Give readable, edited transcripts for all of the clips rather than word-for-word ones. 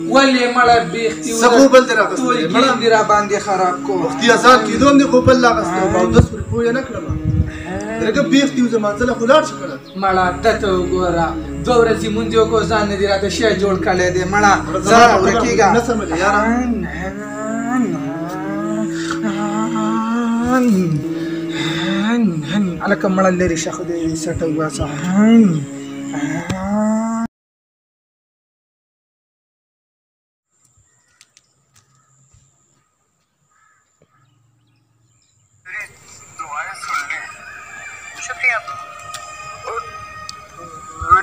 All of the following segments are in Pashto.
ولې مړه بیختي سخو بل در اغسطه مړه دی را باندې خراب کو وختي آزاد کېدوم دی خو بل اغسطه او 10 پورې پوه نه کړم درګه بیختي و زمانځله خو لاړ شي کړه مړه دته وګوره 2 ورځې مونږ یو کو ځان نه دی راته شی جوړ کړی دی مړه ځه ورکېږه نه سمجه یاره هلکه مړه لرې شه خدای سټه وباسه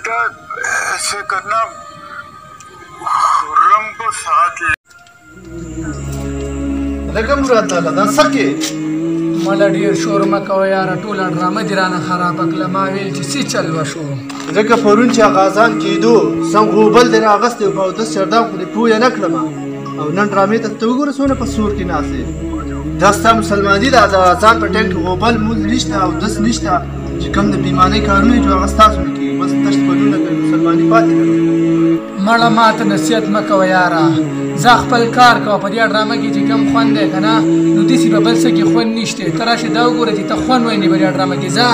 बेटा ऐसे करना खुर्रम को साथ ले درګه مراد الله دا سکه مړه ډېر شور مه کوه یاره ټوله ډرامه دې رانه خرابه کړله ما ویل چې څه چل وشو ځکه پرون چې غازان کېدو سم غوبل در اغسطې او 10 چردام خو دې پوه نه کړم او نن ډرامې ته ته وګوره څونه په سور کې ناست دا ستا مسلماني ده د اذان په ټایم کې غوبل مونځ نشته او دس نشته چې کوم د بیمانۍ کارونه چې هغه ستاسو نه کېږي بس تش پلونه کوي مسلماني پاتې کړو مړه ماته نصیحت مه کوه یاره زه خپل کار کوه په دې ډرامه کې چې کوم خوند دی که نه نو داسې به بل څه کې خوند نشته ته راشې دا وګوره چې ته خوند وینې په دې ډرامه کې ځه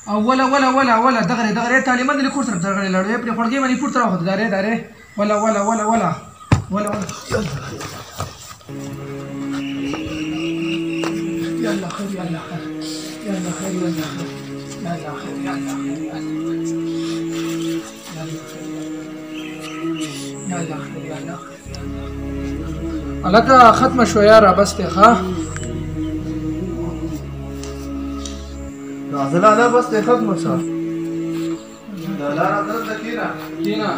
او ولا دغه تعلیمات دې کور طرف درغړې لړې په خړګې باندې پورته راوخت دارې ولا يلا خير الکه ختم شو یاره بس ته ښه نازله ده بس ته ختم شو کینا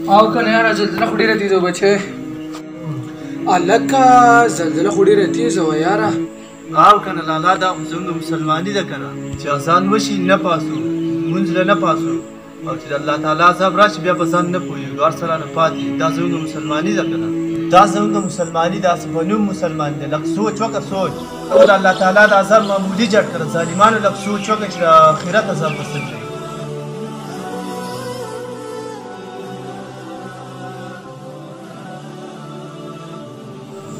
او کنه یاره زلزله خو ډېره تېزه بچې الکه زلزله خو ډېره تېزه وه یاره او کنه لالا دا زموږ مسلماني ده کنه چې اذان وشي نه پاسو مونځ نه پاسو او چې الله تعالی عذاب راشي بیا په ځان نه پوهېږو هر سره نه پاتې دا زموږ مسلماني ده کنه دا زموږ مسلماني داسې په نوم مسلمان دی لږ سوچ وکړه سوچ ټول الله تعالی د عذاب معمولي جوړ کړه ظالمانو لږ سوچ وکړه چې د آخرت عذاب به څه کوي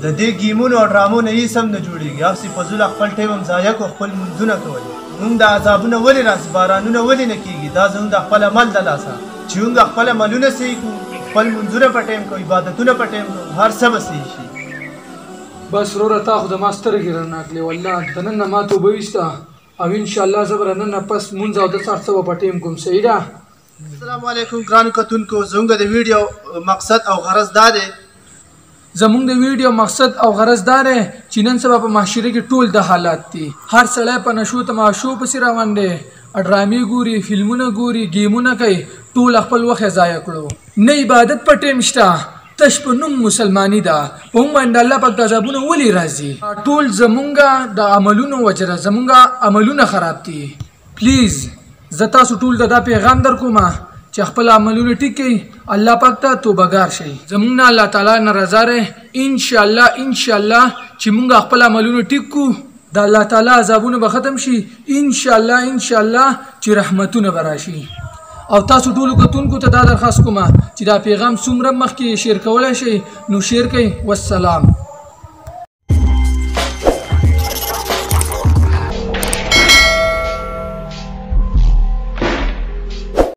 د دې ګیمونو او ډرامو نه هېڅ هم نه جوړېږي هسې فضول خپل ټایم هم ضایع کړو خپل مونځونه کول موږ د عذابونه ولې راځي بارانونه ولې نه کېږي دا زموږ د خپل عمل د لاسه چې موږ خپل عملونه صحیح کړو خپل مونځونه په ټایم کوو عبادتونه په ټایم کوو هر څه به صحیح شي بس وروره تا خو د ما سترګې رڼا کړې والله د نن نه ما توبه ویسته او انشاءالله زه به له نن نه پس مونځ او د هر څه به په ټایم کوم صحیح ده السلام علیکم ګرانو کتونکو زموږ د ویډیو مقصد او غرض دا دی زمونږ د ویډیو مقصد او غرض دا دی چې نن سبا په معاشره کې ټول د حالات دي هر سړی په نشو تماشو پسې روان دی ډرامې ګوري فلمونه ګوري ګیمونه کوي ټول خپل وخت ضایع کړو نه عبادت په ټیم شته تش په نوم مسلمانی ده په موږ باندې الله پاک د عذابونه ولې راځي ټول زمونږ د عملونو وجره زمونږ عملونه خراب دي پلیز زه تاسو ټول ته دا پیغام در کوم چې خپل عملونه ټیک کړئ الله پاک ته توبهګار شئ زمونږ نه الله تعالی نه رضا دی انشاءالله چې موږ خپل عملونه ټیک کړو د الله تعالی عذابونه به ختم شي انشاءالله چې رحمتونه به راشي او تاسو ټولو کتونکو ته دا درخواست کوم چې دا پیغام څومره مخکې شیر کولی شئ نو شیر کړئ والسلام